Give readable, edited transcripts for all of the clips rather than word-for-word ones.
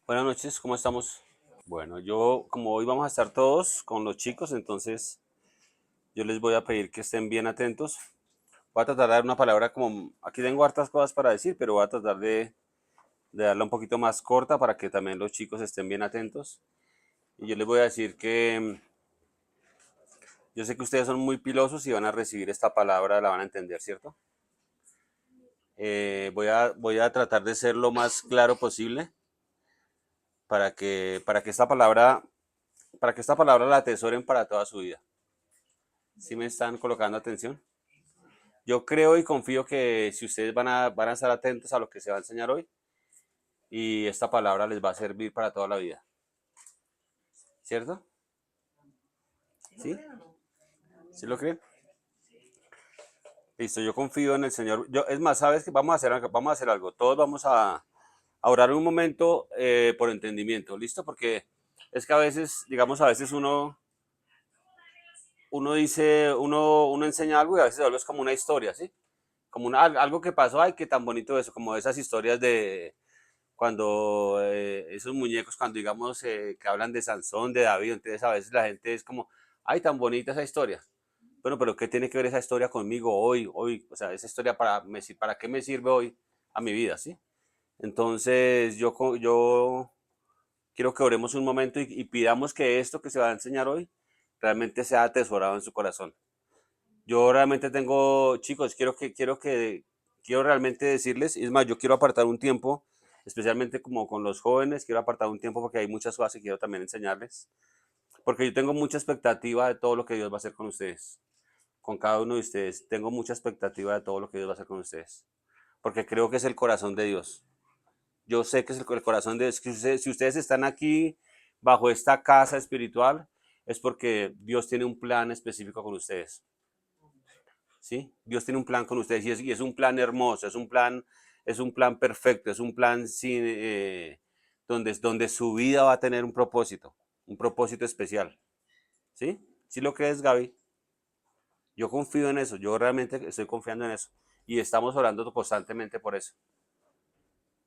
Buenas noches, ¿cómo estamos? Bueno, yo como hoy vamos a estar todos con los chicos, entonces yo les voy a pedir que estén bien atentos. Voy a tratar de dar una palabra como, aquí tengo hartas cosas para decir, pero voy a tratar de darla un poquito más corta para que también los chicos estén bien atentos. Y yo les voy a decir que yo sé que ustedes son muy pilosos y van a recibir esta palabra, la van a entender, ¿cierto? Voy a tratar de ser lo más claro posible para que esta palabra la atesoren para toda su vida. ¿Sí me están colocando atención? Yo creo y confío que si ustedes van a estar atentos a lo que se va a enseñar hoy y esta palabra les va a servir para toda la vida, ¿cierto? ¿Sí? ¿Sí lo creen? Listo, yo confío en el Señor. Es más, ¿sabes qué? Vamos a hacer algo. Todos vamos a orar un momento por entendimiento, ¿listo? Porque es que a veces, digamos, a veces uno dice, uno enseña algo y a veces algo es como una historia, ¿sí? Como algo que pasó, ay, qué tan bonito eso, como esas historias de cuando esos muñecos, cuando digamos que hablan de Sansón, de David, entonces a veces la gente es como, ay, tan bonita esa historia. Bueno, pero ¿qué tiene que ver esa historia conmigo hoy? O sea, esa historia ¿para qué me sirve hoy a mi vida, sí? Entonces yo quiero que oremos un momento y pidamos que esto que se va a enseñar hoy realmente sea atesorado en su corazón. Yo realmente tengo, chicos, quiero realmente decirles, es más, yo quiero apartar un tiempo, especialmente como con los jóvenes, quiero apartar un tiempo porque hay muchas cosas que quiero también enseñarles, porque yo tengo mucha expectativa de todo lo que Dios va a hacer con ustedes, con cada uno de ustedes, tengo mucha expectativa de todo lo que Dios va a hacer con ustedes, porque creo que es el corazón de Dios. Yo sé que es el corazón de Dios, que si ustedes están aquí bajo esta casa espiritual, es porque Dios tiene un plan específico con ustedes. ¿Sí? Dios tiene un plan con ustedes y es un plan hermoso, es un plan perfecto, es un plan donde su vida va a tener un propósito especial. ¿Sí? ¿Sí lo crees, Gaby? Yo confío en eso, yo realmente estoy confiando en eso. Y estamos orando constantemente por eso.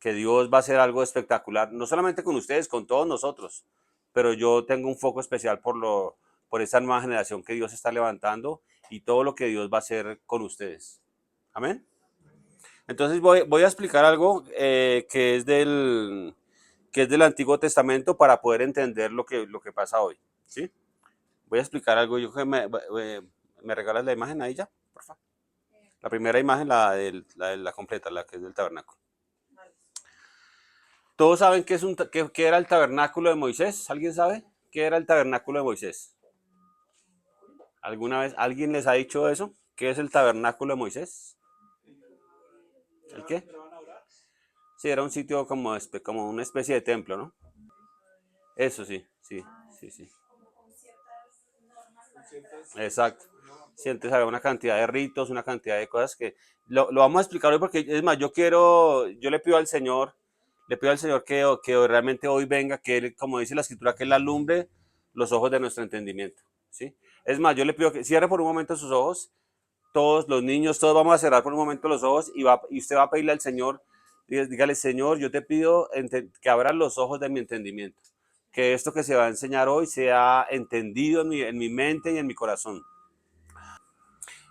Que Dios va a hacer algo espectacular, no solamente con ustedes, con todos nosotros. Pero yo tengo un foco especial por esta nueva generación que Dios está levantando y todo lo que Dios va a hacer con ustedes. Amén. Entonces voy a explicar algo que es del Antiguo Testamento para poder entender lo que pasa hoy. ¿Sí? Voy a explicar algo. ¿Me regalas la imagen ahí ya? Por favor. La primera imagen, la completa, la que es del tabernáculo. ¿Todos saben qué era el tabernáculo de Moisés? ¿Alguien sabe qué era el tabernáculo de Moisés? ¿Alguna vez alguien les ha dicho eso? ¿Qué es el tabernáculo de Moisés? ¿El qué? Sí, era un sitio como una especie de templo, ¿no? Eso sí, sí, sí, sí. Exacto. Sí, entonces había una cantidad de ritos, una cantidad de cosas que lo vamos a explicar hoy porque es más, yo le pido al Señor que realmente hoy venga, que Él, como dice la escritura, que Él alumbre los ojos de nuestro entendimiento. ¿Sí? Es más, yo le pido que cierre por un momento sus ojos, todos los niños, todos vamos a cerrar por un momento los ojos y usted va a pedirle al Señor, dígale, Señor, yo te pido que abra los ojos de mi entendimiento, que esto que se va a enseñar hoy sea entendido en mi mente y en mi corazón,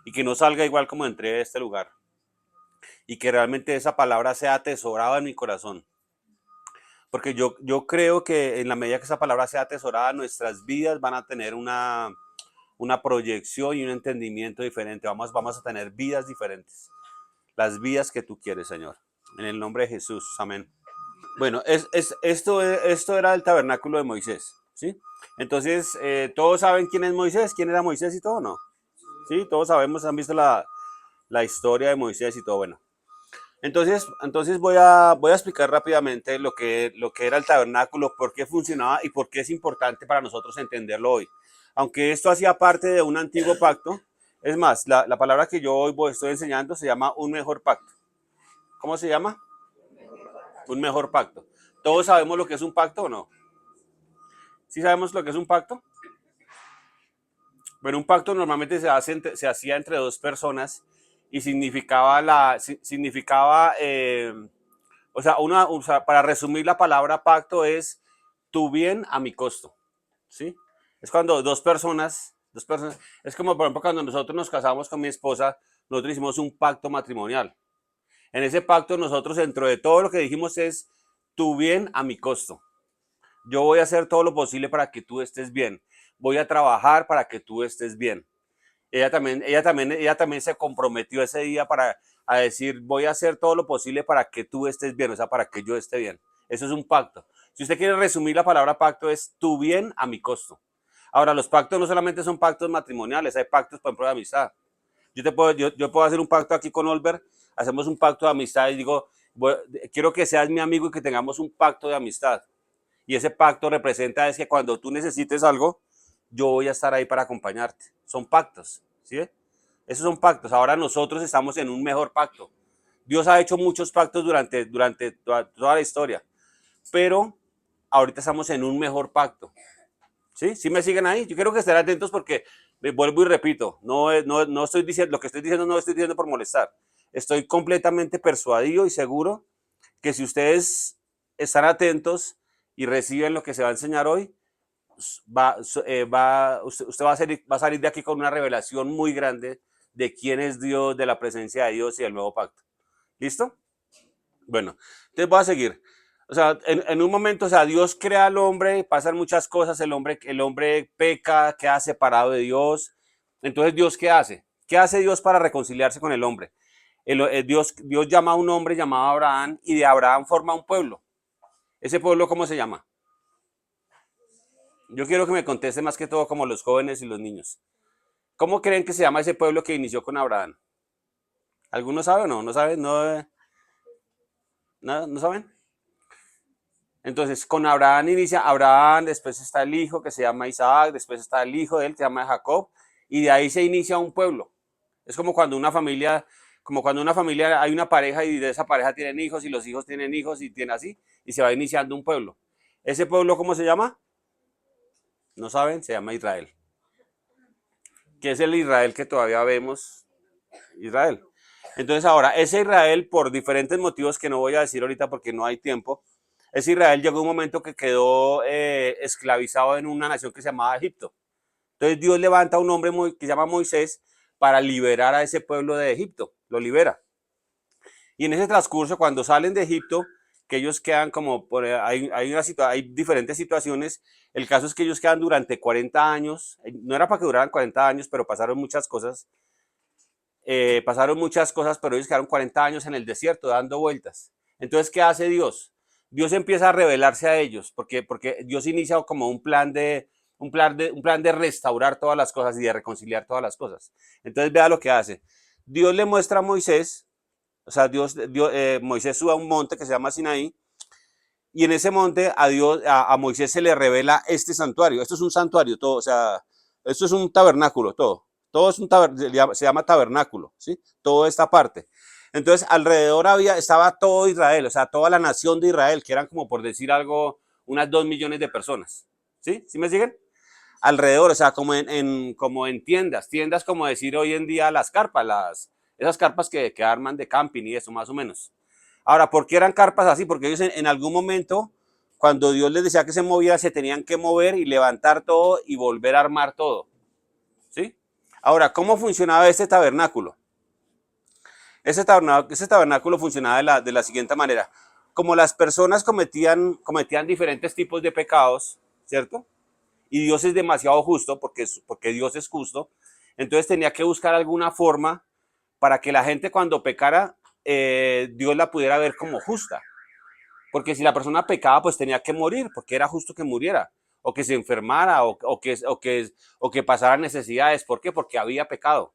y que no salga igual como entré a este lugar, y que realmente esa palabra sea atesorada en mi corazón, porque yo creo que en la medida que esa palabra sea atesorada, nuestras vidas van a tener una proyección y un entendimiento diferente, vamos a tener vidas diferentes, las vidas que tú quieres, Señor. En el nombre de Jesús, amén. Bueno, esto era el tabernáculo de Moisés, ¿sí? Entonces, ¿todos saben quién es Moisés? ¿Quién era Moisés y todo, no? Sí, todos sabemos, han visto la historia de Moisés y todo, bueno. Entonces voy a explicar rápidamente lo que era el tabernáculo, por qué funcionaba y por qué es importante para nosotros entenderlo hoy. Aunque esto hacía parte de un antiguo pacto, es más, la palabra que yo hoy estoy enseñando se llama un mejor pacto. ¿Cómo se llama? Un mejor pacto. ¿Todos sabemos lo que es un pacto o no? ¿Sí sabemos lo que es un pacto? Bueno, un pacto normalmente se hacía entre dos personas y significaba O sea, para resumir la palabra pacto es tu bien a mi costo, ¿sí? Es cuando dos personas, es como por ejemplo cuando nosotros nos casamos con mi esposa, nosotros hicimos un pacto matrimonial. En ese pacto nosotros dentro de todo lo que dijimos es tu bien a mi costo. Yo voy a hacer todo lo posible para que tú estés bien. Voy a trabajar para que tú estés bien. Ella también se comprometió ese día a decir, voy a hacer todo lo posible para que tú estés bien, o sea, para que yo esté bien. Eso es un pacto. Si usted quiere resumir la palabra pacto, es tu bien a mi costo. Ahora, los pactos no solamente son pactos matrimoniales, hay pactos, por ejemplo, de amistad. Yo puedo hacer un pacto aquí con Olver, hacemos un pacto de amistad y digo, quiero que seas mi amigo y que tengamos un pacto de amistad. Y ese pacto representa es que cuando tú necesites algo, yo voy a estar ahí para acompañarte. Son pactos, ¿sí? Esos son pactos. Ahora nosotros estamos en un mejor pacto. Dios ha hecho muchos pactos durante toda la historia, pero ahorita estamos en un mejor pacto. ¿Sí? ¿Sí me siguen ahí? Yo quiero que estén atentos porque me vuelvo y repito, no estoy diciendo, lo que estoy diciendo no lo estoy diciendo por molestar. Estoy completamente persuadido y seguro que si ustedes están atentos y reciben lo que se va a enseñar hoy, usted va a salir de aquí con una revelación muy grande de quién es Dios, de la presencia de Dios y del nuevo pacto. ¿Listo? Bueno, entonces voy a seguir. O sea, en un momento, o sea, Dios crea al hombre, pasan muchas cosas, el hombre peca, queda separado de Dios. Entonces, ¿Dios qué hace? ¿Qué hace Dios para reconciliarse con el hombre? Dios llama a un hombre llamado Abraham y de Abraham forma un pueblo. ¿Ese pueblo cómo se llama? Yo quiero que me conteste más que todo como los jóvenes y los niños. ¿Cómo creen que se llama ese pueblo que inició con Abraham? ¿Alguno sabe o no? ¿No saben? ¿No saben? Entonces, con Abraham inicia Abraham, después está el hijo que se llama Isaac, después está el hijo de él que se llama Jacob, y de ahí se inicia un pueblo. Es como cuando una familia hay una pareja y de esa pareja tienen hijos y los hijos tienen hijos y tienen así, y se va iniciando un pueblo. ¿Ese pueblo cómo se llama? ¿No saben? Se llama Israel. ¿Qué es el Israel que todavía vemos? Israel. Entonces ahora, ese Israel, por diferentes motivos que no voy a decir ahorita porque no hay tiempo, ese Israel llegó un momento que quedó esclavizado en una nación que se llamaba Egipto. Entonces Dios levanta a un hombre que se llama Moisés para liberar a ese pueblo de Egipto, lo libera. Y en ese transcurso, cuando salen de Egipto, que ellos quedan como, hay diferentes situaciones, el caso es que ellos quedan durante 40 años, no era para que duraran 40 años, pero pasaron muchas cosas, pero ellos quedaron 40 años en el desierto dando vueltas. Entonces, ¿qué hace Dios? Dios empieza a revelarse a ellos, porque Dios inicia como un plan de restaurar todas las cosas y de reconciliar todas las cosas. Entonces, vea lo que hace. Dios le muestra a Moisés, o sea, Moisés sube a un monte que se llama Sinaí, y en ese monte a Moisés se le revela este santuario. Esto es un santuario, todo, o sea, esto es un tabernáculo, todo. Todo es se llama tabernáculo, ¿sí? Toda esta parte. Entonces, alrededor estaba todo Israel, o sea, toda la nación de Israel, que eran como por decir algo, unas 2 millones de personas. ¿Sí? ¿Sí me siguen? Alrededor, o sea, como en tiendas como decir hoy en día las carpas, esas carpas que arman de camping y eso, más o menos. Ahora, ¿por qué eran carpas así? Porque ellos en algún momento, cuando Dios les decía que se moviera, se tenían que mover y levantar todo y volver a armar todo. ¿Sí? Ahora, ¿cómo funcionaba este tabernáculo? Ese tabernáculo funcionaba de la siguiente manera. Como las personas cometían diferentes tipos de pecados, ¿cierto? Y Dios es demasiado justo, porque Dios es justo, entonces tenía que buscar alguna forma para que la gente cuando pecara, Dios la pudiera ver como justa. Porque si la persona pecaba, pues tenía que morir, porque era justo que muriera, o que se enfermara, o que pasara necesidades. ¿Por qué? Porque había pecado.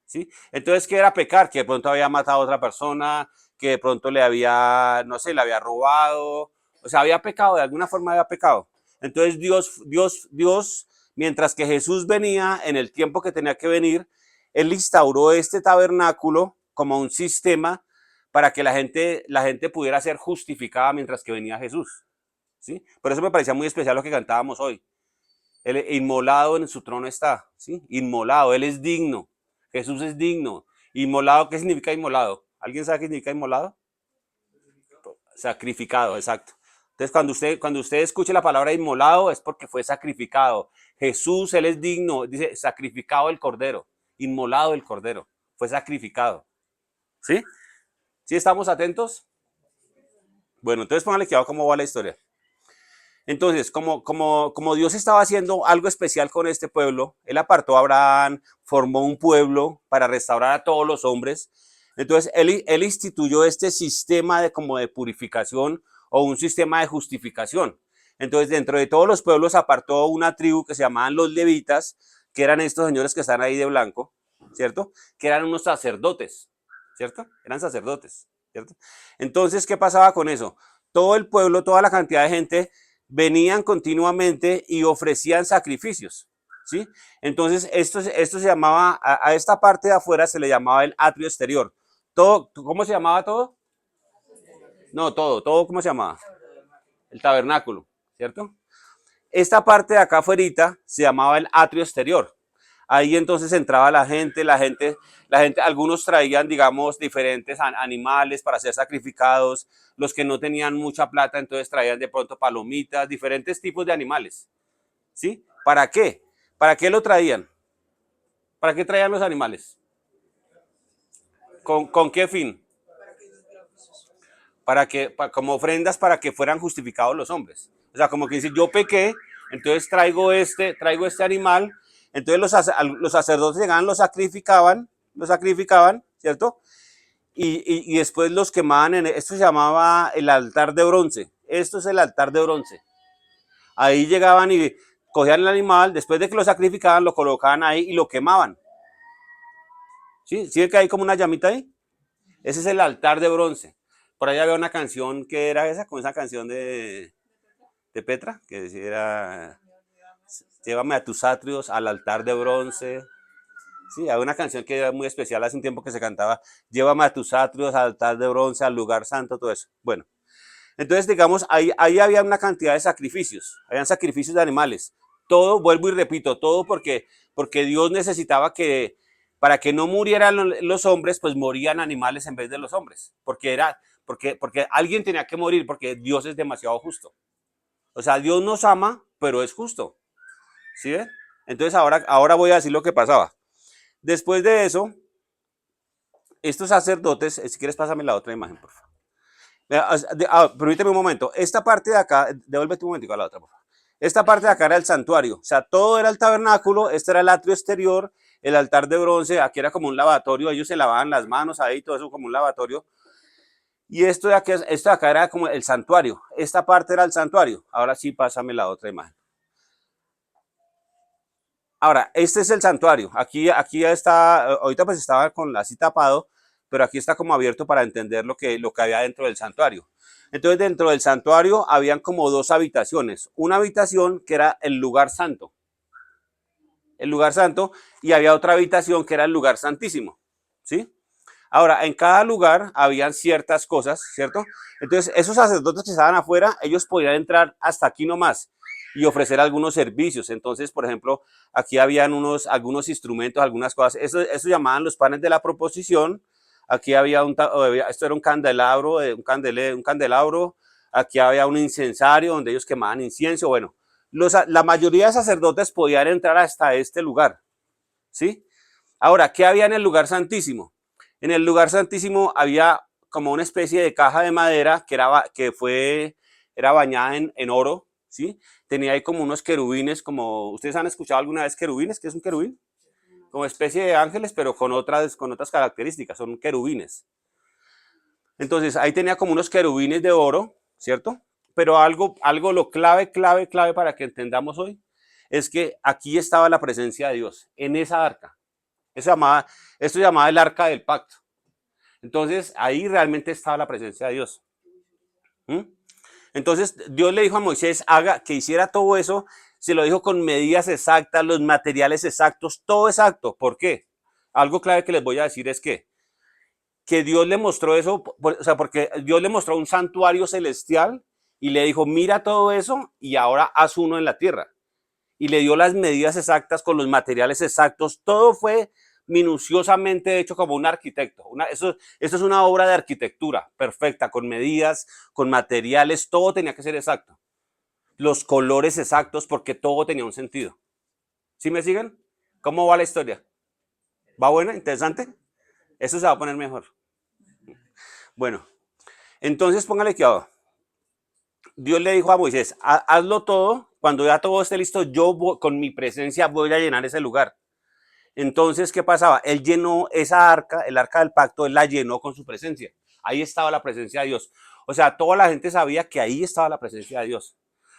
¿Sí? Entonces, ¿qué era pecar? Que de pronto había matado a otra persona, que de pronto no sé, le había robado, o sea, había pecado, de alguna forma había pecado. Entonces, Dios, mientras que Jesús venía en el tiempo que tenía que venir, Él instauró este tabernáculo como un sistema para que la gente pudiera ser justificada mientras que venía Jesús. ¿Sí? Por eso me parecía muy especial lo que cantábamos hoy. Él inmolado en su trono está, ¿sí? Inmolado, Él es digno. Jesús es digno. Inmolado, ¿qué significa inmolado? ¿Alguien sabe qué significa inmolado? Sacrificado, exacto. Entonces, cuando usted escuche la palabra inmolado, es porque fue sacrificado. Jesús, Él es digno, dice, sacrificado el cordero, inmolado el cordero, fue sacrificado. ¿Sí? ¿Sí estamos atentos? Bueno, entonces póngale cuidado cómo va la historia. Entonces, como Dios estaba haciendo algo especial con este pueblo, Él apartó a Abraham, formó un pueblo para restaurar a todos los hombres. Entonces, él instituyó este sistema de purificación o un sistema de justificación. Entonces, dentro de todos los pueblos apartó una tribu que se llamaban los levitas, que eran estos señores que están ahí de blanco, ¿cierto? Que eran unos sacerdotes, ¿cierto? Eran sacerdotes, ¿cierto? Entonces, ¿qué pasaba con eso? Todo el pueblo, toda la cantidad de gente venían continuamente y ofrecían sacrificios, ¿sí? Entonces, esto se llamaba, a esta parte de afuera se le llamaba el atrio exterior. Todo, ¿cómo se llamaba todo? No, todo, ¿cómo se llamaba? El tabernáculo, ¿cierto? Esta parte de acá afuera se llamaba el atrio exterior. Ahí entonces entraba la gente, algunos traían, digamos, diferentes animales para ser sacrificados, los que no tenían mucha plata, entonces traían de pronto palomitas, diferentes tipos de animales, ¿sí? ¿Para qué? ¿Para qué lo traían? ¿Para qué traían los animales? ¿Con qué fin? Como ofrendas para que fueran justificados los hombres. O sea, como que dice, yo pequé, entonces traigo este animal, entonces los sacerdotes llegaban, lo sacrificaban, ¿cierto? Y después los quemaban, esto se llamaba el altar de bronce, esto es el altar de bronce. Ahí llegaban y cogían el animal, después de que lo sacrificaban, lo colocaban ahí y lo quemaban. ¿Sí? ¿Sí ve que hay como una llamita ahí? Ese es el altar de bronce. Por ahí había una canción que era esa, con esa canción de Petra, que decía, llévame a tus atrios, al altar de bronce. Sí, había una canción que era muy especial hace un tiempo que se cantaba, llévame a tus atrios, al altar de bronce, al lugar santo, todo eso. Bueno, entonces digamos, ahí había una cantidad de sacrificios, habían sacrificios de animales. Todo, vuelvo y repito, todo porque Dios necesitaba para que no murieran los hombres, pues morían animales en vez de los hombres. Porque alguien tenía que morir, porque Dios es demasiado justo. O sea, Dios nos ama, pero es justo. ¿Sí ven? Entonces ahora voy a decir lo que pasaba. Después de eso, estos sacerdotes, si quieres pásame la otra imagen, por favor. Permíteme un momento. Esta parte de acá, devuélvete un momentico a la otra, por favor. Esta parte de acá era el santuario, o sea, todo era el tabernáculo, este era el atrio exterior, el altar de bronce, aquí era como un lavatorio, ellos se lavaban las manos ahí, todo eso como un lavatorio. Y esto de acá era como el santuario, esta parte era el santuario. Ahora sí, pásame la otra imagen. Ahora, este es el santuario. Aquí ya está, ahorita pues estaba así tapado, pero aquí está como abierto para entender lo que había dentro del santuario. Entonces, dentro del santuario habían como dos habitaciones. Una habitación que era el lugar santo, y había otra habitación que era el lugar santísimo, ¿sí? Ahora, en cada lugar habían ciertas cosas, ¿cierto? Entonces, esos sacerdotes que estaban afuera, ellos podían entrar hasta aquí nomás y ofrecer algunos servicios. Entonces, por ejemplo, aquí habían algunos instrumentos, algunas cosas. Eso llamaban los panes de la proposición. Aquí esto era un candelabro, un candelabro. Aquí había un incensario donde ellos quemaban incienso. Bueno, la mayoría de sacerdotes podían entrar hasta este lugar, ¿sí? Ahora, ¿qué había en el lugar santísimo? En el lugar santísimo había como una especie de caja de madera era bañada en oro, ¿sí? Tenía ahí como unos querubines, ¿ustedes han escuchado alguna vez querubines? ¿Qué es un querubín? Como especie de ángeles, pero con otras características, son querubines. Entonces, ahí tenía como unos querubines de oro, ¿cierto? Pero algo lo clave para que entendamos hoy, es que aquí estaba la presencia de Dios, en esa arca. Esto se llamaba el arca del pacto. Entonces, ahí realmente estaba la presencia de Dios. ¿Mm? Entonces, Dios le dijo a Moisés que hiciera todo eso, se lo dijo con medidas exactas, los materiales exactos, todo exacto. ¿Por qué? Algo clave que les voy a decir es que Dios le mostró eso, o sea, porque Dios le mostró un santuario celestial y le dijo, mira todo eso y ahora haz uno en la tierra. Y le dio las medidas exactas con los materiales exactos, todo fue minuciosamente hecho como un arquitecto. Esto es una obra de arquitectura perfecta, con medidas, con materiales, todo tenía que ser exacto. Los colores exactos, porque todo tenía un sentido. ¿Sí me siguen? ¿Cómo va la historia? ¿Va buena? ¿Interesante? Eso se va a poner mejor. Bueno, entonces póngale cuidado. Dios le dijo a Moisés, hazlo todo, cuando ya todo esté listo, yo con mi presencia voy a llenar ese lugar. Entonces, ¿qué pasaba? Él llenó esa arca, el arca del pacto, él la llenó con su presencia. Ahí estaba la presencia de Dios. O sea, toda la gente sabía que ahí estaba la presencia de Dios.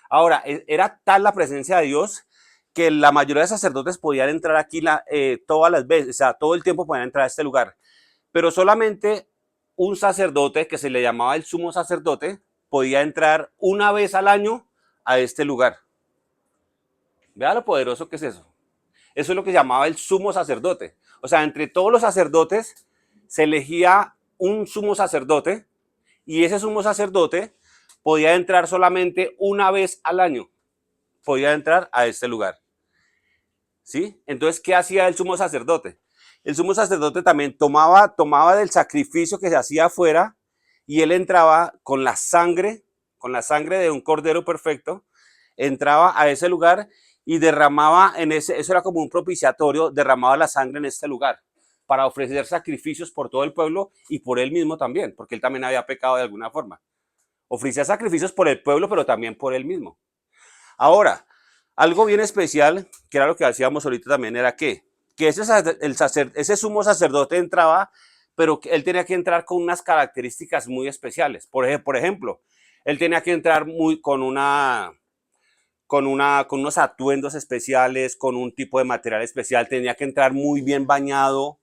Ahora, era tal la presencia de Dios que la mayoría de sacerdotes podían entrar aquí todas las veces, o sea, todo el tiempo podían entrar a este lugar. Pero solamente un sacerdote, que se le llamaba el sumo sacerdote, podía entrar una vez al año a este lugar. Vea lo poderoso que es eso. Eso es lo que llamaba el sumo sacerdote. O sea, entre todos los sacerdotes se elegía un sumo sacerdote y ese sumo sacerdote podía entrar solamente una vez al año. Podía entrar a este lugar. ¿Sí? Entonces, ¿qué hacía el sumo sacerdote? El sumo sacerdote también tomaba del sacrificio que se hacía afuera y él entraba con la sangre de un cordero perfecto, entraba a ese lugar y derramaba eso era como un propiciatorio, derramaba la sangre en este lugar para ofrecer sacrificios por todo el pueblo y por él mismo también, porque él también había pecado de alguna forma. Ofrecía sacrificios por el pueblo, pero también por él mismo. Ahora, algo bien especial, que era lo que hacíamos ahorita también, era que ese sumo sacerdote entraba, pero él tenía que entrar con unas características muy especiales. Por ejemplo, él tenía que entrar con unos atuendos especiales, con un tipo de material especial, tenía que entrar muy bien bañado,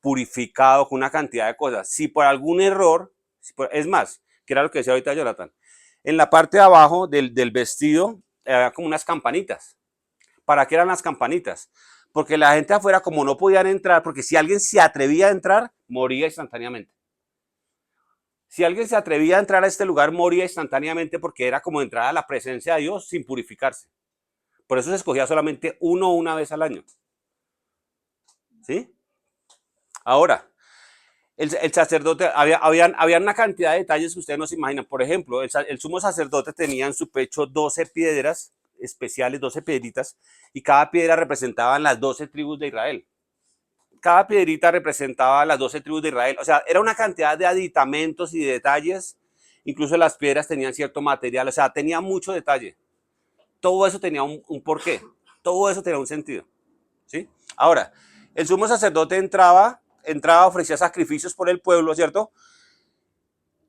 purificado, con una cantidad de cosas. Si por algún error, es más, que era lo que decía ahorita Jonathan, en la parte de abajo del vestido había como unas campanitas. ¿Para qué eran las campanitas? Porque la gente afuera, como no podían entrar, porque si alguien se atrevía a entrar, moría instantáneamente. Si alguien se atrevía a entrar a este lugar, moría instantáneamente porque era como entrar a la presencia de Dios sin purificarse. Por eso se escogía solamente uno una vez al año. ¿Sí? Ahora, el sacerdote, había una cantidad de detalles que ustedes no se imaginan. Por ejemplo, el sumo sacerdote tenía en su pecho 12 piedras especiales, 12 piedritas, y cada piedra representaba las 12 tribus de Israel. Cada piedrita representaba las 12 tribus de Israel. O sea, era una cantidad de aditamentos y de detalles. Incluso las piedras tenían cierto material, o sea, tenía mucho detalle. Todo eso tenía un porqué. Todo eso tenía un sentido. ¿Sí? Ahora, el sumo sacerdote entraba, ofrecía sacrificios por el pueblo, ¿cierto?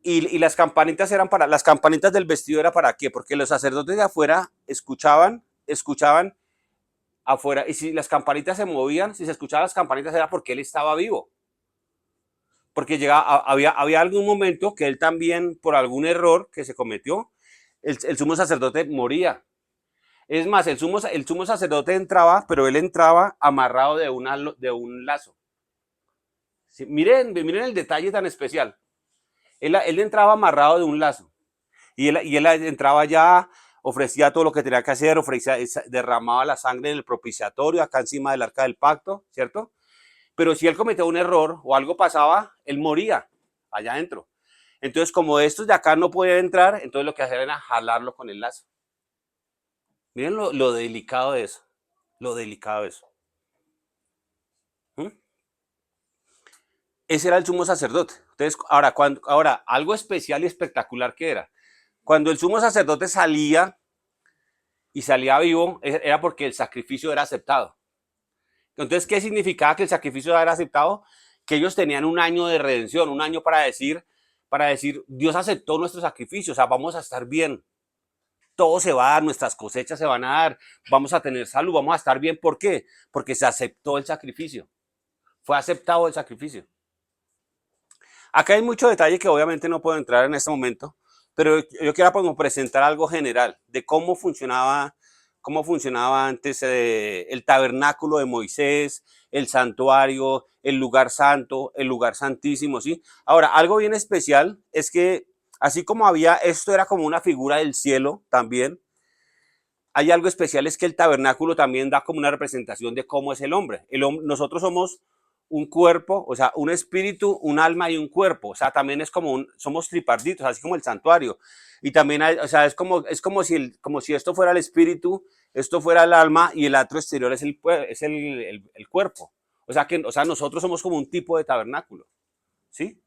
Y las campanitas las campanitas del vestido era para qué? Porque los sacerdotes de afuera escuchaban afuera, y si las campanitas se movían, si se escuchaban las campanitas era porque él estaba vivo. Porque había algún momento que él también, por algún error que se cometió, el sumo sacerdote moría. Es más, el sumo sacerdote entraba, pero él entraba amarrado de un lazo. Sí, miren el detalle tan especial. Él entraba amarrado de un lazo. Y él entraba ya, ofrecía todo lo que tenía que hacer, derramaba la sangre en el propiciatorio, acá encima del arca del pacto, ¿cierto? Pero si él cometía un error o algo pasaba, él moría allá adentro. Entonces, como estos de acá no podían entrar, entonces lo que hacían era jalarlo con el lazo. Miren lo delicado de eso. Lo delicado de eso. ¿Mm? Ese era el sumo sacerdote. Entonces, ahora, algo especial y espectacular que era. Cuando el sumo sacerdote salía y salía vivo, era porque el sacrificio era aceptado. Entonces, ¿qué significaba que el sacrificio era aceptado? Que ellos tenían un año de redención, un año para decir, Dios aceptó nuestro sacrificio, o sea, vamos a estar bien. Todo se va a dar, nuestras cosechas se van a dar, vamos a tener salud, vamos a estar bien. ¿Por qué? Porque se aceptó el sacrificio. Fue aceptado el sacrificio. Acá hay mucho detalle que obviamente no puedo entrar en este momento, pero yo quiero como presentar algo general de cómo funcionaba antes el tabernáculo de Moisés, el santuario, el lugar santo, el lugar santísimo, ¿sí? Ahora, algo bien especial es que así como esto era como una figura del cielo también, hay algo especial, es que el tabernáculo también da como una representación de cómo es el hombre. Nosotros somos un cuerpo, o sea, un espíritu, un alma y un cuerpo. O sea, también es como somos tripartitos, así como el santuario. Y también hay, o sea, es como como si esto fuera el espíritu, esto fuera el alma y el atrio exterior es el cuerpo. O sea, nosotros somos como un tipo de tabernáculo, ¿sí?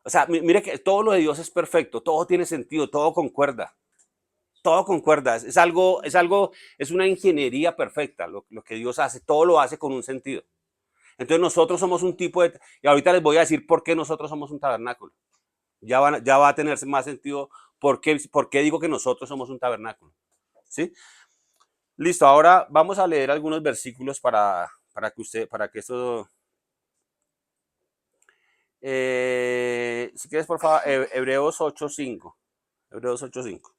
O sea, mire que todo lo de Dios es perfecto, todo tiene sentido, todo concuerda. Todo concuerda, es una ingeniería perfecta lo que Dios hace, todo lo hace con un sentido. Entonces nosotros somos un tipo de, y ahorita les voy a decir por qué nosotros somos un tabernáculo. Ya va a tener más sentido por qué digo que nosotros somos un tabernáculo. ¿Sí? Listo, ahora vamos a leer algunos versículos para que esto... si quieres, por favor, Hebreos 8:5. Hebreos 8:5.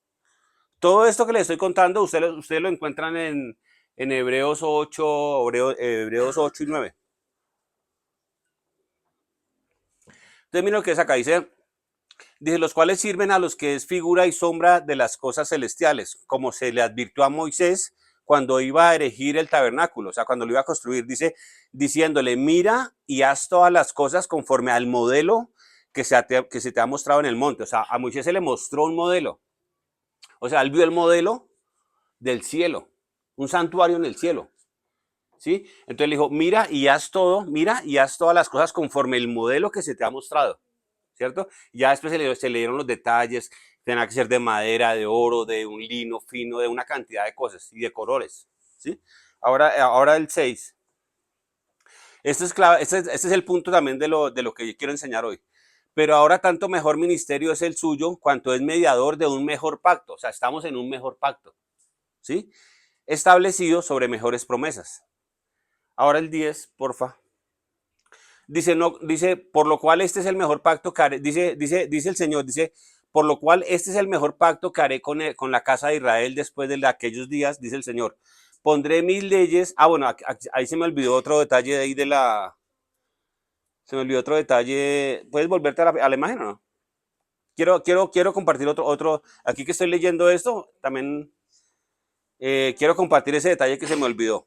Todo esto que les estoy contando, ustedes lo encuentran en Hebreos 8, Hebreos 8 y 9. Entonces, miren lo que es acá. Dice, los cuales sirven a los que es figura y sombra de las cosas celestiales, como se le advirtió a Moisés cuando iba a erigir el tabernáculo, o sea, cuando lo iba a construir, diciéndole, mira y haz todas las cosas conforme al modelo que se te ha mostrado en el monte. O sea, a Moisés se le mostró un modelo. O sea, él vio el modelo del cielo, un santuario en el cielo. ¿Sí? Entonces le dijo, mira y haz todas las cosas conforme el modelo que se te ha mostrado. ¿Cierto? Ya después se le dieron los detalles, tenía que ser de madera, de oro, de un lino fino, de una cantidad de cosas y de colores. ¿Sí? Ahora el 6. Esto es clave, este es el punto también de lo que yo quiero enseñar hoy. Pero ahora tanto mejor ministerio es el suyo, cuanto es mediador de un mejor pacto. O sea, estamos en un mejor pacto. ¿Sí? Establecido sobre mejores promesas. Ahora el 10, porfa. Dice, no, dice, por lo cual este es el mejor pacto que haré, dice el Señor, dice, por lo cual este es el mejor pacto que haré con la casa de Israel después de aquellos días, dice el Señor. Pondré mis leyes. Bueno, ahí se me olvidó otro detalle de ahí se me olvidó otro detalle. ¿Puedes volverte a la imagen o no? Quiero compartir otro, aquí que estoy leyendo esto, también quiero compartir ese detalle que se me olvidó.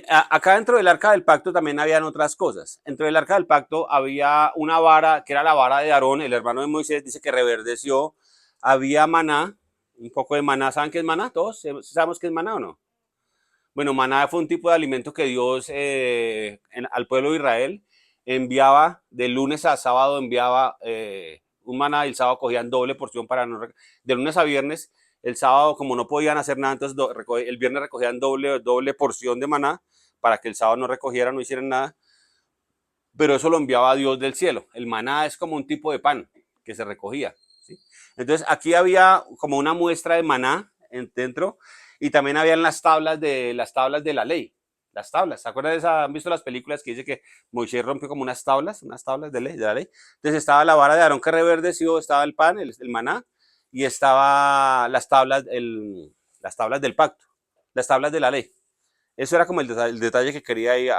Acá dentro del arca del pacto también habían otras cosas. Dentro del arca del pacto había una vara, que era la vara de Aarón, el hermano de Moisés, dice que reverdeció. Había maná, un poco de maná. ¿Saben qué es maná? ¿Todos sabemos qué es maná o no? Bueno, maná fue un tipo de alimento que Dios al pueblo de Israel enviaba, de lunes a sábado enviaba un maná, y el sábado cogían doble porción de lunes a viernes. El sábado, como no podían hacer nada, entonces el viernes recogían doble porción de maná para que el sábado no recogieran, no hicieran nada. Pero eso lo enviaba Dios del cielo. El maná es como un tipo de pan que se recogía. ¿Sí? Entonces aquí había como una muestra de maná dentro, y también habían las tablas de la ley. Las tablas, ¿se acuerdan de esa? ¿Han visto las películas que dice que Moisés rompió como unas tablas de la ley? Entonces estaba la vara de Aarón que reverdeció, estaba el pan, el maná, y estaba las tablas del pacto, las tablas de la ley. Eso era como el detalle que quería ir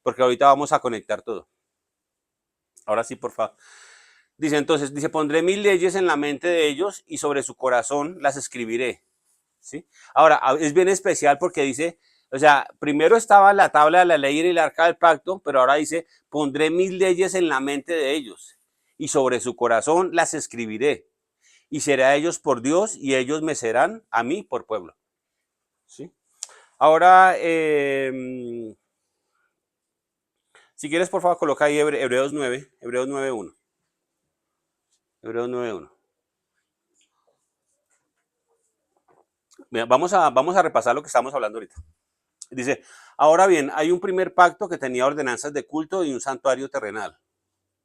porque ahorita vamos a conectar todo. Ahora sí, por favor. Dice, pondré mis leyes en la mente de ellos y sobre su corazón las escribiré. ¿Sí? Ahora, es bien especial porque dice, o sea, primero estaba la tabla de la ley y el arca del pacto, pero ahora dice, pondré mis leyes en la mente de ellos y sobre su corazón las escribiré. Y seré a ellos por Dios y ellos me serán a mí por pueblo. ¿Sí? Ahora, si quieres, por favor, coloca ahí Hebreos 9, Hebreos 9.1. Hebreos 9.1. Vamos a repasar lo que estamos hablando ahorita. Dice, ahora bien, hay un primer pacto que tenía ordenanzas de culto y un santuario terrenal.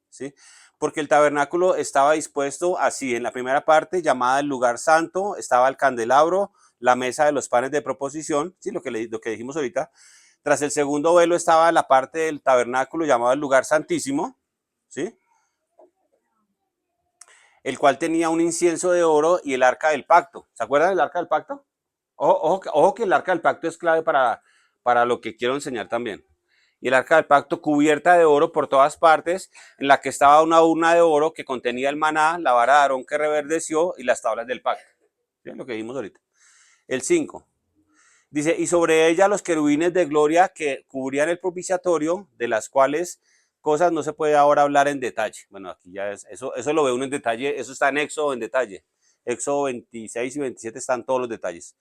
¿Sí? Porque el tabernáculo estaba dispuesto así. En la primera parte, llamada el lugar santo, estaba el candelabro, la mesa de los panes de proposición, ¿sí? lo que dijimos ahorita. Tras el segundo velo estaba la parte del tabernáculo llamado el lugar santísimo, ¿sí? El cual tenía un incienso de oro y el arca del pacto. ¿Se acuerdan del arca del pacto? Ojo que el arca del pacto es clave para lo que quiero enseñar también. Y el arca del pacto cubierta de oro por todas partes, en la que estaba una urna de oro que contenía el maná, la vara de Aarón que reverdeció y las tablas del pacto. ¿Sí? Lo que dijimos ahorita. El 5. Dice, y sobre ella los querubines de gloria que cubrían el propiciatorio, de las cuales cosas no se puede ahora hablar en detalle. Bueno, aquí ya es, eso lo ve uno en detalle, eso está en Éxodo en detalle. Éxodo 26 y 27 están todos los detalles.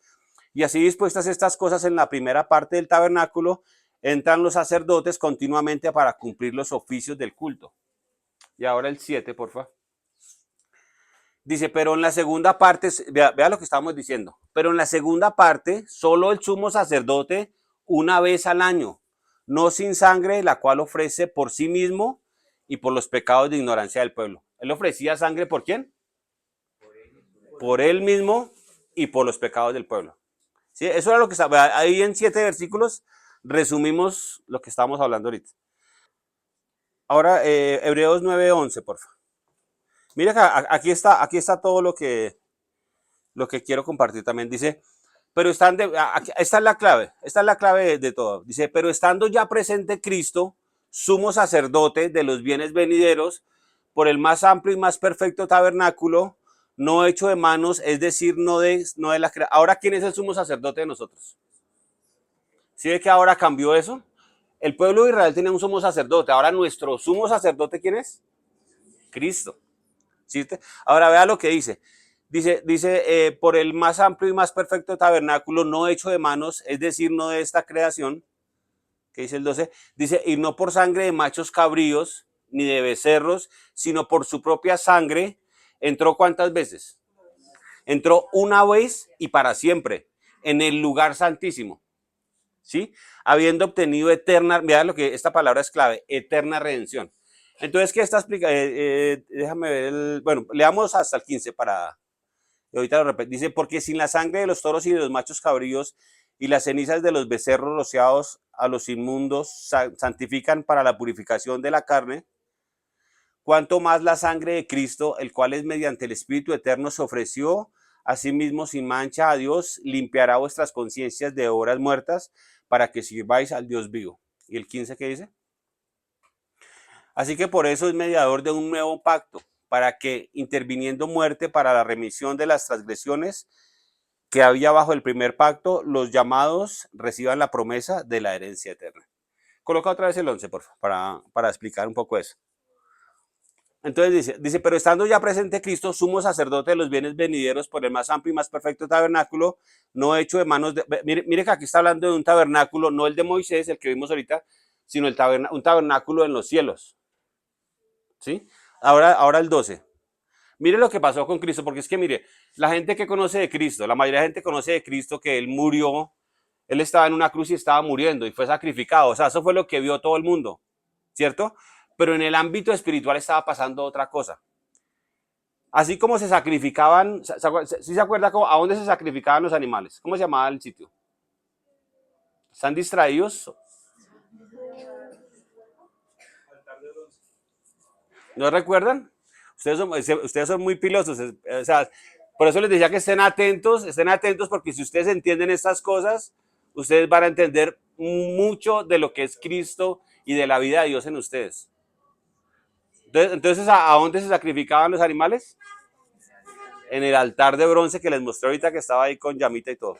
Y así dispuestas estas cosas en la primera parte del tabernáculo, entran los sacerdotes continuamente para cumplir los oficios del culto. Y ahora el 7, por favor. Dice, pero en la segunda parte, vea lo que estamos diciendo, pero en la segunda parte, solo el sumo sacerdote una vez al año, no sin sangre, la cual ofrece por sí mismo y por los pecados de ignorancia del pueblo. Él ofrecía sangre ¿por quién? Por él mismo y por los pecados del pueblo. ¿Sí? Eso era lo que estaba, ahí en 7 versículos resumimos lo que estamos hablando ahorita. Ahora, Hebreos 9:11, por favor. Mira que aquí está todo lo que quiero compartir también. Dice, pero esta es la clave de todo. Dice, pero estando ya presente Cristo, sumo sacerdote de los bienes venideros, por el más amplio y más perfecto tabernáculo, no hecho de manos, es decir, no de la creación. Ahora, ¿quién es el sumo sacerdote de nosotros? ¿Sí ve que ahora cambió eso? El pueblo de Israel tenía un sumo sacerdote. Ahora nuestro sumo sacerdote, ¿quién es? Cristo. ¿Sí? Ahora vea lo que dice. Dice por el más amplio y más perfecto tabernáculo, no hecho de manos, es decir, no de esta creación, que dice el 12, dice, y no por sangre de machos cabríos, ni de becerros, sino por su propia sangre, entró ¿cuántas veces? Entró una vez y para siempre, en el lugar santísimo, ¿sí? Habiendo obtenido eterna, mira lo que esta palabra es clave, eterna redención. Entonces, ¿qué está explicando? Déjame ver, bueno, leamos hasta el 15 para... Y ahorita lo repito. Dice, porque sin la sangre de los toros y de los machos cabríos y las cenizas de los becerros rociados a los inmundos santifican para la purificación de la carne, cuanto más la sangre de Cristo, el cual es mediante el Espíritu Eterno se ofreció a sí mismo sin mancha a Dios, limpiará vuestras conciencias de obras muertas para que sirváis al Dios vivo. ¿Y el 15 qué dice? Así que por eso es mediador de un nuevo pacto, para que, interviniendo muerte para la remisión de las transgresiones que había bajo el primer pacto, los llamados reciban la promesa de la herencia eterna. Coloca otra vez el 11, por favor, para explicar un poco eso. Entonces dice, pero estando ya presente Cristo, sumo sacerdote de los bienes venideros por el más amplio y más perfecto tabernáculo, no hecho de manos de... Mire que aquí está hablando de un tabernáculo, no el de Moisés, el que vimos ahorita, sino un tabernáculo en los cielos. ¿Sí? Ahora el 12. Mire lo que pasó con Cristo, porque es que mire, la gente que conoce de Cristo, la mayoría de gente conoce de Cristo que Él murió, Él estaba en una cruz y estaba muriendo y fue sacrificado. O sea, eso fue lo que vio todo el mundo, ¿cierto? Pero en el ámbito espiritual estaba pasando otra cosa. Así como se sacrificaban, ¿sí se acuerda a dónde se sacrificaban los animales? ¿Cómo se llamaba el sitio? ¿Están distraídos? ¿No recuerdan? Ustedes son muy pilosos. O sea, por eso les decía que estén atentos porque si ustedes entienden estas cosas, ustedes van a entender mucho de lo que es Cristo y de la vida de Dios en ustedes. Entonces ¿a dónde se sacrificaban los animales? En el altar de bronce que les mostré ahorita que estaba ahí con llamita y todo.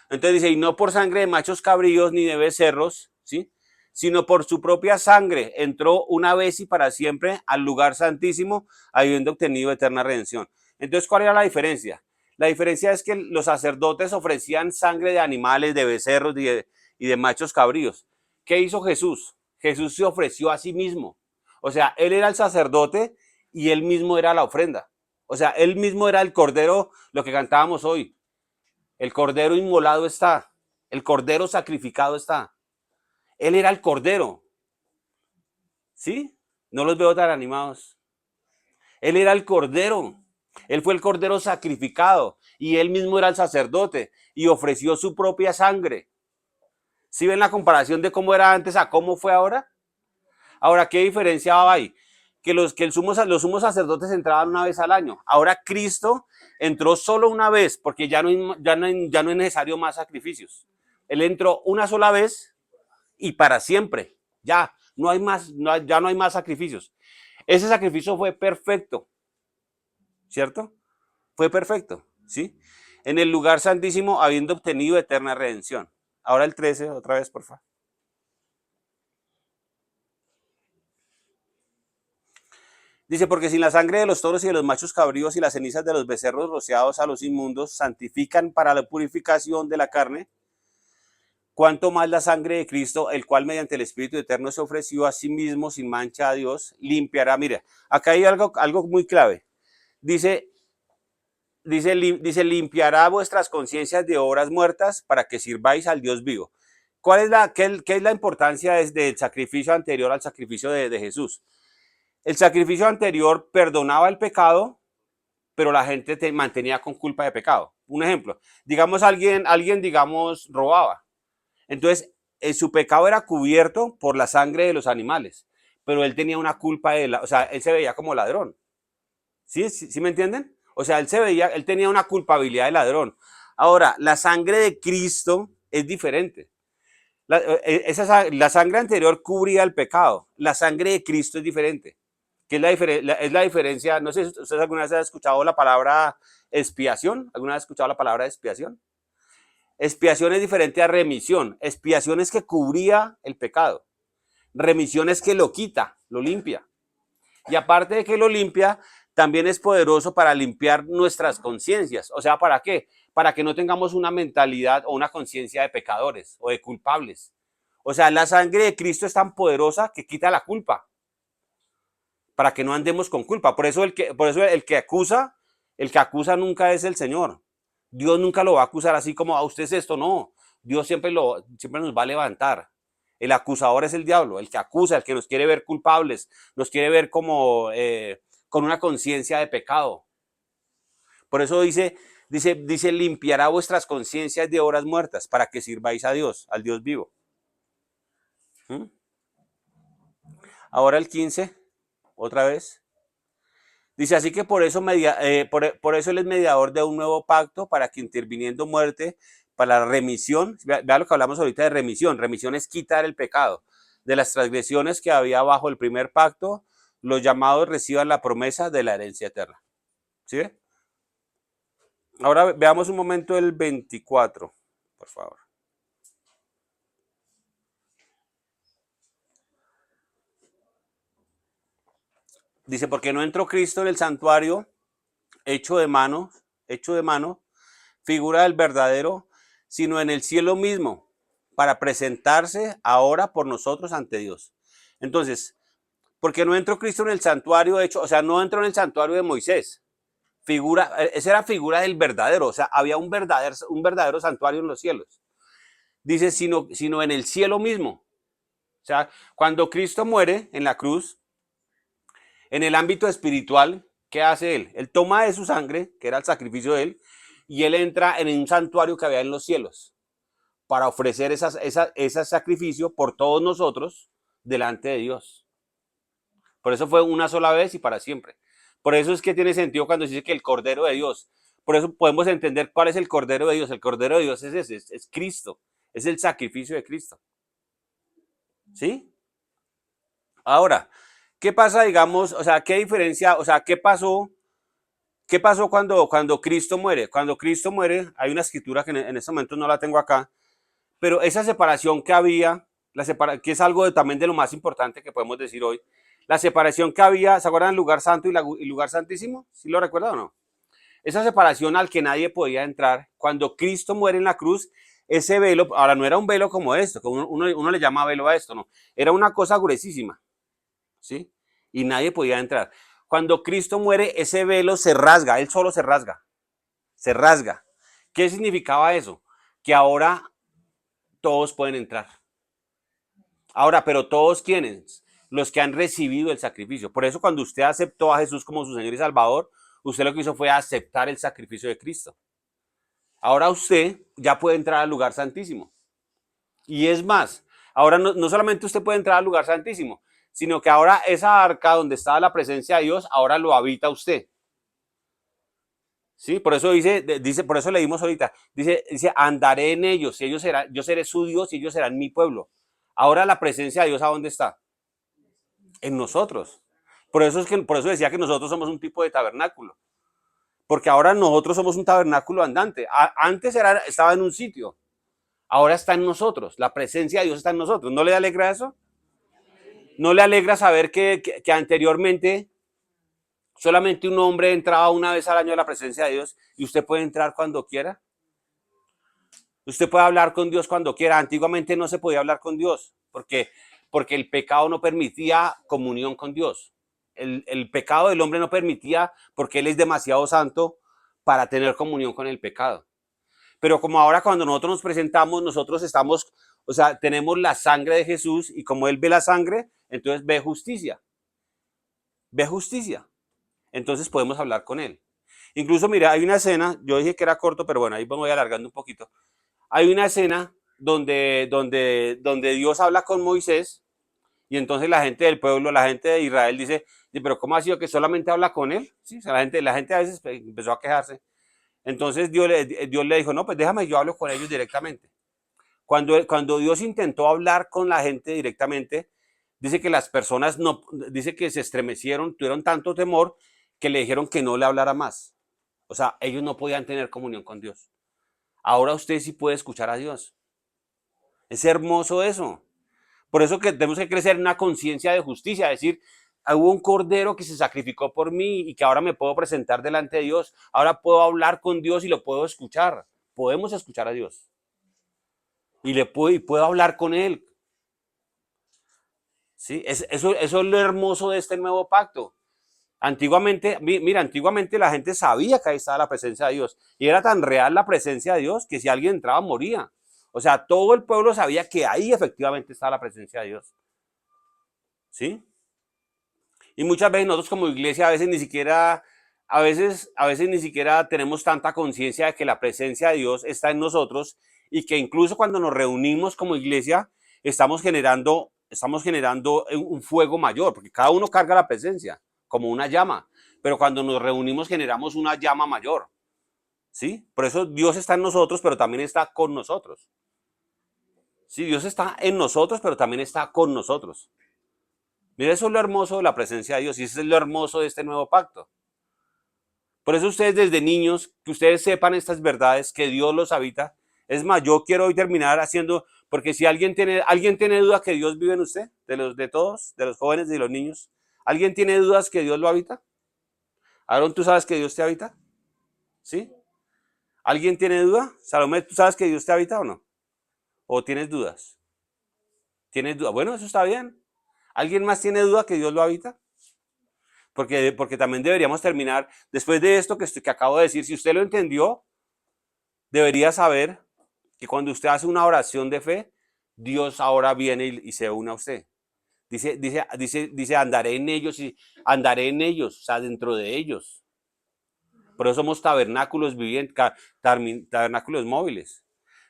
Entonces dice, y no por sangre de machos cabríos ni de becerros, ¿sí? Sino por su propia sangre entró una vez y para siempre al lugar santísimo, habiendo obtenido eterna redención. Entonces, ¿cuál era la diferencia? La diferencia es que los sacerdotes ofrecían sangre de animales, de becerros y de machos cabríos. ¿Qué hizo Jesús? Jesús se ofreció a sí mismo. O sea, él era el sacerdote y él mismo era la ofrenda. O sea, él mismo era el cordero, lo que cantábamos hoy. El cordero inmolado está. El cordero sacrificado está. Él era el cordero. ¿Sí? No los veo tan animados. Él era el cordero. Él fue el cordero sacrificado. Y él mismo era el sacerdote. Y ofreció su propia sangre. ¿Sí ven la comparación de cómo era antes a cómo fue ahora? Ahora, ¿qué diferencia hay? Que los sumos sacerdotes entraban una vez al año. Ahora Cristo entró solo una vez, porque ya no es necesario más sacrificios. Él entró una sola vez y para siempre. Ya no hay más, ya no hay más sacrificios. Ese sacrificio fue perfecto, ¿cierto? Fue perfecto, ¿sí? en el lugar santísimo habiendo obtenido eterna redención. Ahora el 13, otra vez, por favor. Dice, porque si la sangre de los toros y de los machos cabríos y las cenizas de los becerros rociados a los inmundos santifican para la purificación de la carne, cuanto más la sangre de Cristo, el cual mediante el Espíritu Eterno se ofreció a sí mismo sin mancha a Dios, limpiará. Mira, acá hay algo muy clave. Dice, limpiará vuestras conciencias de obras muertas para que sirváis al Dios vivo. ¿Qué es la importancia del sacrificio anterior al sacrificio de Jesús? El sacrificio anterior perdonaba el pecado, pero la gente te mantenía con culpa de pecado. Un ejemplo, digamos alguien digamos, robaba. Entonces, su pecado era cubierto por la sangre de los animales, pero él tenía una culpa o sea, él se veía como ladrón. ¿Sí me entienden? O sea, él tenía una culpabilidad de ladrón. Ahora, la sangre de Cristo es diferente. La sangre anterior cubría el pecado. La sangre de Cristo es diferente. ¿Qué es la diferencia? No sé si ustedes alguna vez han escuchado la palabra expiación. ¿Alguna vez han escuchado la palabra expiación? Expiación es diferente a remisión. Expiación es que cubría el pecado. Remisión es que lo quita, lo limpia. Y aparte de que lo limpia, también es poderoso para limpiar nuestras conciencias. O sea, ¿para qué? Para que no tengamos una mentalidad o una conciencia de pecadores o de culpables. O sea, la sangre de Cristo es tan poderosa que quita la culpa. Para que no andemos con culpa. Por eso el que acusa nunca es el Señor. Dios nunca lo va a acusar así como a usted es esto, no. Dios siempre nos va a levantar. El acusador es el diablo, el que acusa, el que nos quiere ver culpables, nos quiere ver como con una conciencia de pecado. Por eso dice, limpiará vuestras conciencias de obras muertas para que sirváis a Dios, al Dios vivo. Ahora el 15, otra vez. Dice, así que por eso Él es mediador de un nuevo pacto para que interviniendo muerte, para la remisión, vea lo que hablamos ahorita de remisión. Remisión es quitar el pecado de las transgresiones que había bajo el primer pacto, los llamados reciban la promesa de la herencia eterna. ¿Sí ve? Ahora veamos un momento el 24, por favor. Dice, porque no entró Cristo en el santuario hecho de mano, figura del verdadero, sino en el cielo mismo, para presentarse ahora por nosotros ante Dios. Entonces, porque no entró Cristo en el santuario hecho, o sea, no entró en el santuario de Moisés. Esa era figura del verdadero, o sea, había un verdadero santuario en los cielos. Dice, sino en el cielo mismo. O sea, cuando Cristo muere en la cruz, en el ámbito espiritual, ¿qué hace él? Él toma de su sangre, que era el sacrificio de él, y él entra en un santuario que había en los cielos para ofrecer ese sacrificio por todos nosotros delante de Dios. Por eso fue una sola vez y para siempre. Por eso es que tiene sentido cuando se dice que el Cordero de Dios. Por eso podemos entender cuál es el Cordero de Dios. El Cordero de Dios es ese, es Cristo. Es el sacrificio de Cristo. ¿Sí? Ahora, ¿qué pasa, digamos, o sea, qué diferencia, o sea, qué pasó cuando Cristo muere? Cuando Cristo muere, hay una escritura que en este momento no la tengo acá, pero esa separación que había, que es algo también de lo más importante que podemos decir hoy, la separación que había, ¿se acuerdan del lugar santo y lugar santísimo? ¿Sí lo recuerdan o no? Esa separación al que nadie podía entrar, cuando Cristo muere en la cruz, ese velo, ahora no era un velo como esto, que uno le llama velo a esto, no, era una cosa gruesísima, ¿sí? Y nadie podía entrar. Cuando Cristo muere, ese velo se rasga, él solo se rasga, se rasga. ¿Qué significaba eso? Que ahora todos pueden entrar. Ahora, pero todos quiénes? Los que han recibido el sacrificio. Por eso cuando usted aceptó a Jesús como su Señor y Salvador, usted lo que hizo fue aceptar el sacrificio de Cristo. Ahora usted ya puede entrar al lugar santísimo. Y es más, ahora no solamente usted puede entrar al lugar santísimo, sino que ahora esa arca donde estaba la presencia de Dios, ahora lo habita usted. Sí, por eso por eso leímos ahorita, dice, andaré en ellos, y yo seré su Dios y ellos serán mi pueblo. Ahora la presencia de Dios, ¿a dónde está? En nosotros. Por eso decía que nosotros somos un tipo de tabernáculo. porque ahora nosotros somos un tabernáculo andante. Antes estaba en un sitio, ahora está en nosotros, la presencia de Dios está en nosotros. ¿No le alegra eso? ¿No le alegra saber que anteriormente solamente un hombre entraba una vez al año a la presencia de Dios y usted puede entrar cuando quiera? Usted puede hablar con Dios cuando quiera. Antiguamente no se podía hablar con Dios porque el pecado no permitía comunión con Dios. El pecado del hombre no permitía porque él es demasiado santo para tener comunión con el pecado. Pero como ahora cuando nosotros nos presentamos, nosotros estamos, o sea, tenemos la sangre de Jesús y como él ve la sangre, entonces ve justicia. Ve justicia. Entonces podemos hablar con él. Incluso, mira, hay una escena, yo dije que era corto, pero bueno, ahí voy alargando un poquito. Hay una escena donde Dios habla con Moisés y entonces la gente del pueblo, la gente de Israel dice, pero ¿cómo ha sido que solamente habla con él? ¿Sí? O sea, la gente a veces empezó a quejarse. Entonces Dios le dijo, no, pues déjame, yo hablo con ellos directamente. Cuando Dios intentó hablar con la gente directamente, dice que las personas no, dice que se estremecieron, tuvieron tanto temor que le dijeron que no le hablara más. O sea, ellos no podían tener comunión con Dios. Ahora usted sí puede escuchar a Dios. Es hermoso eso. Por eso que tenemos que crecer en una conciencia de justicia, decir, hubo un cordero que se sacrificó por mí y que ahora me puedo presentar delante de Dios. Ahora puedo hablar con Dios y lo puedo escuchar. Podemos escuchar a Dios. Y puedo hablar con Él. ¿Sí? Eso es lo hermoso de este nuevo pacto. Antiguamente, mira, antiguamente la gente sabía que ahí estaba la presencia de Dios. Y era tan real la presencia de Dios que si alguien entraba, moría. O sea, todo el pueblo sabía que ahí efectivamente estaba la presencia de Dios. ¿Sí? Y muchas veces nosotros como iglesia a veces ni siquiera tenemos tanta conciencia de que la presencia de Dios está en nosotros y que incluso cuando nos reunimos como iglesia estamos generando un fuego mayor, porque cada uno carga la presencia como una llama, pero cuando nos reunimos generamos una llama mayor, ¿sí? Por eso Dios está en nosotros, pero también está con nosotros. Sí, Dios está en nosotros, pero también está con nosotros. Mira, eso es lo hermoso de la presencia de Dios y eso es lo hermoso de este nuevo pacto. Por eso ustedes desde niños, que ustedes sepan estas verdades, que Dios los habita. Es más, yo quiero hoy terminar haciendo, porque si alguien tiene duda que Dios vive en usted, de todos, de los jóvenes y de los niños, ¿alguien tiene dudas que Dios lo habita? Aaron, ¿tú sabes que Dios te habita? ¿Sí? ¿Alguien tiene duda? Salomé, ¿tú sabes que Dios te habita o no? ¿O tienes dudas? ¿Tienes dudas? Bueno, eso está bien. ¿Alguien más tiene duda que Dios lo habita? Porque también deberíamos terminar, después de esto que acabo de decir, si usted lo entendió, debería saber que cuando usted hace una oración de fe, Dios ahora viene y se une a usted. Dice, andaré en ellos, o sea, dentro de ellos. Por eso somos tabernáculos vivientes, tabernáculos móviles.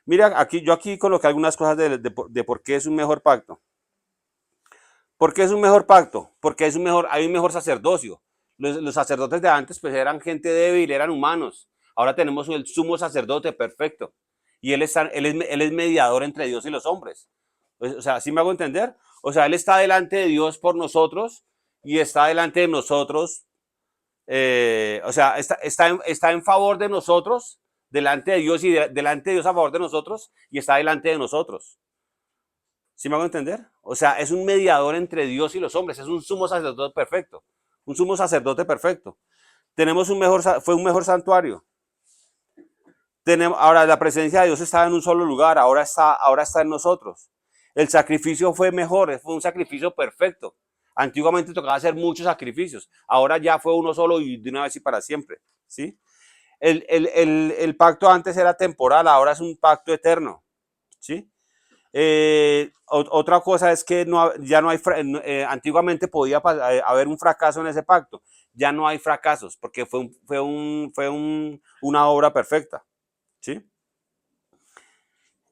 Mira, yo aquí coloqué algunas cosas de por qué es un mejor pacto. ¿Por qué es un mejor pacto? Porque hay un mejor sacerdocio. Los sacerdotes de antes pues eran gente débil, eran humanos. Ahora tenemos el sumo sacerdote perfecto. Y él es mediador entre Dios y los hombres. O sea, ¿sí me hago entender? O sea, él está delante de Dios por nosotros y está delante de nosotros. O sea, está en favor de nosotros, delante de Dios y delante de Dios a favor de nosotros y está delante de nosotros. ¿Sí me hago entender? O sea, es un mediador entre Dios y los hombres, es un sumo sacerdote perfecto, un sumo sacerdote perfecto. Fue un mejor santuario. Ahora la presencia de Dios estaba en un solo lugar, ahora está en nosotros. El sacrificio fue mejor, fue un sacrificio perfecto. Antiguamente tocaba hacer muchos sacrificios, ahora ya fue uno solo y de una vez y para siempre. ¿Sí? El pacto antes era temporal, ahora es un pacto eterno. ¿Sí? Otra cosa es que ya no hay, antiguamente podía haber un fracaso en ese pacto, ya no hay fracasos porque una obra perfecta. ¿Sí?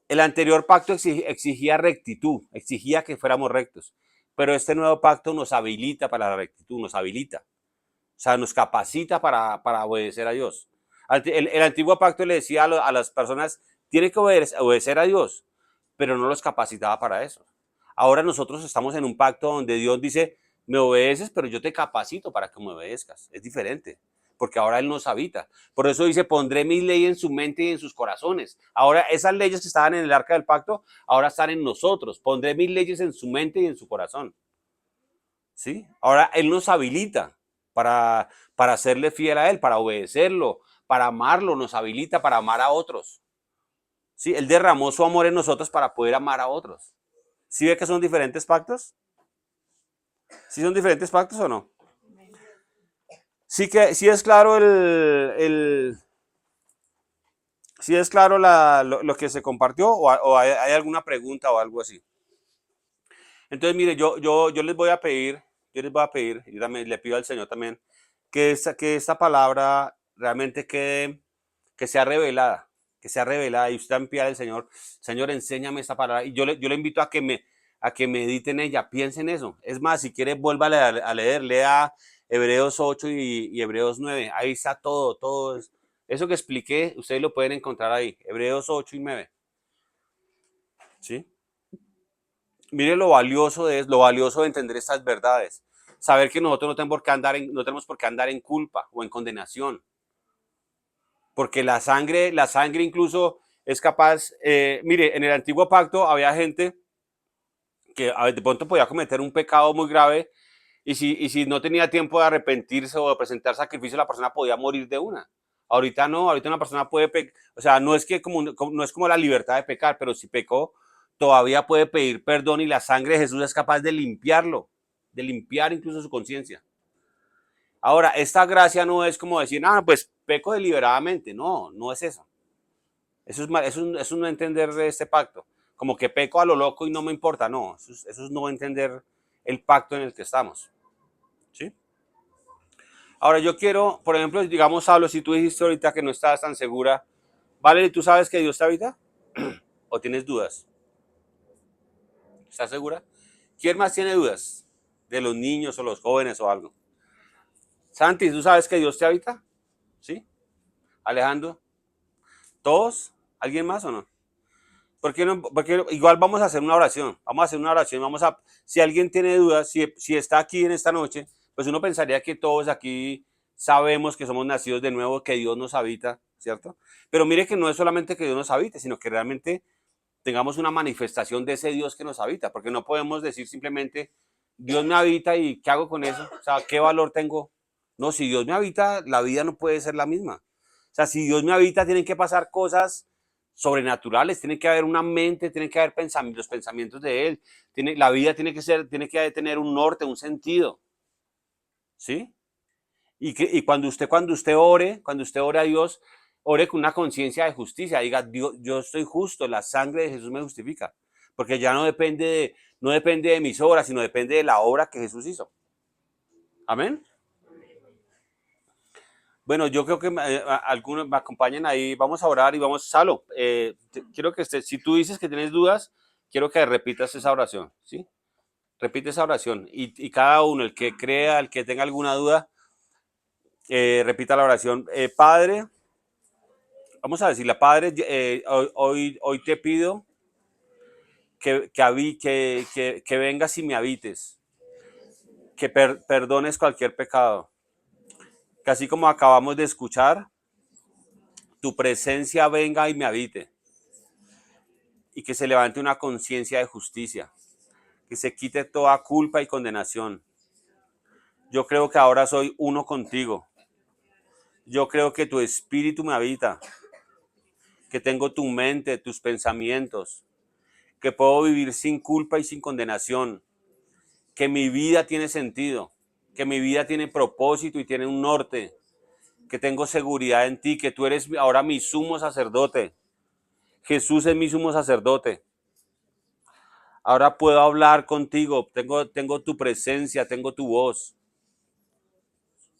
El anterior pacto exigía rectitud, exigía que fuéramos rectos, pero este nuevo pacto nos habilita para la rectitud, nos habilita, o sea, nos capacita para obedecer a Dios. El antiguo pacto le decía a las personas, tiene que obedecer a Dios, pero no los capacitaba para eso. Ahora nosotros estamos en un pacto donde Dios dice, me obedeces, pero yo te capacito para que me obedezcas. Es diferente. porque ahora Él nos habita. Por eso dice, pondré mis leyes en su mente y en sus corazones. Ahora esas leyes que estaban en el arca del pacto, ahora están en nosotros. Pondré mis leyes en su mente y en su corazón. ¿Sí? Ahora Él nos habilita para serle fiel a Él, para obedecerlo, para amarlo, nos habilita para amar a otros. ¿Sí? Él derramó su amor en nosotros para poder amar a otros. ¿Sí ve que son diferentes pactos? ¿Sí son diferentes pactos o no? Sí es claro sí es claro lo que se compartió o hay alguna pregunta o algo así. Entonces, mire, yo les voy a pedir, yo también le pido al Señor también, que esta palabra realmente que sea revelada, y usted también pida al Señor, Señor, enséñame esta palabra, y yo le invito a que medite en ella, piense en eso. Es más, si quiere, vuelva a leer, lea Hebreos 8 y Hebreos 9, ahí está todo eso que expliqué, ustedes lo pueden encontrar ahí, Hebreos 8 y 9, ¿sí? Mire lo valioso de entender estas verdades. Saber que nosotros no tenemos por qué andar en culpa o en condenación. Porque la sangre incluso es capaz, mire, en el antiguo pacto había gente que de pronto podía cometer un pecado muy grave y si no tenía tiempo de arrepentirse o de presentar sacrificio, la persona podía morir de una. Ahorita no, ahorita una persona puede, o sea, no es no es como la libertad de pecar, pero si pecó, todavía puede pedir perdón y la sangre de Jesús es capaz de limpiarlo, de limpiar incluso su conciencia. Ahora, esta gracia no es como decir, ah, pues peco deliberadamente, no, no es eso. Eso es no entender de este pacto, como que peco a lo loco y no me importa, no, eso es no entender el pacto en el que estamos, ¿sí? Ahora yo quiero, por ejemplo, digamos, Pablo, si tú dijiste ahorita que no estabas tan segura, ¿vale? ¿Tú sabes que Dios te habita? ¿O tienes dudas? ¿Estás segura? ¿Quién más tiene dudas? ¿De los niños o los jóvenes o algo? Santi, ¿tú sabes que Dios te habita? ¿Sí? Alejandro, ¿todos? ¿Alguien más o no? ¿Por qué no? Porque igual vamos a hacer una oración. Vamos a hacer una oración. Si alguien tiene dudas, si está aquí en esta noche, pues uno pensaría que todos aquí sabemos que somos nacidos de nuevo, que Dios nos habita, ¿cierto? Pero mire que no es solamente que Dios nos habite, sino que realmente tengamos una manifestación de ese Dios que nos habita, porque no podemos decir simplemente, Dios me habita y ¿qué hago con eso? O sea, ¿qué valor tengo? No, si Dios me habita, la vida no puede ser la misma. O sea, si Dios me habita, tienen que pasar cosas sobrenaturales, tiene que haber una mente, tiene que haber los pensamientos de Él, la vida tiene que tener un norte, un sentido, ¿sí? Y cuando usted ore a Dios, ore con una conciencia de justicia, diga, Dios, yo estoy justo, la sangre de Jesús me justifica, porque ya no depende de mis obras, sino depende de la obra que Jesús hizo. Amén. Bueno, yo creo que algunos me acompañen ahí, vamos a orar y vamos, Salo, quiero que si tú dices que tienes dudas, quiero que repitas esa oración, ¿sí? Repite esa oración y cada uno, el que crea, el que tenga alguna duda, repita la oración. Padre, vamos a decirle, Padre, hoy te pido que vengas y me habites, que perdones cualquier pecado, que así como acabamos de escuchar, tu presencia venga y me habite, y que se levante una conciencia de justicia, que se quite toda culpa y condenación. Yo creo que ahora soy uno contigo. Yo creo que tu espíritu me habita, que tengo tu mente, tus pensamientos, que puedo vivir sin culpa y sin condenación, que mi vida tiene sentido, que mi vida tiene propósito y tiene un norte, que tengo seguridad en ti, que tú eres ahora mi sumo sacerdote. Jesús es mi sumo sacerdote. Ahora puedo hablar contigo, tengo tu presencia, tengo tu voz.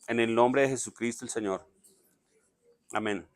En el nombre de Jesucristo el Señor. Amén.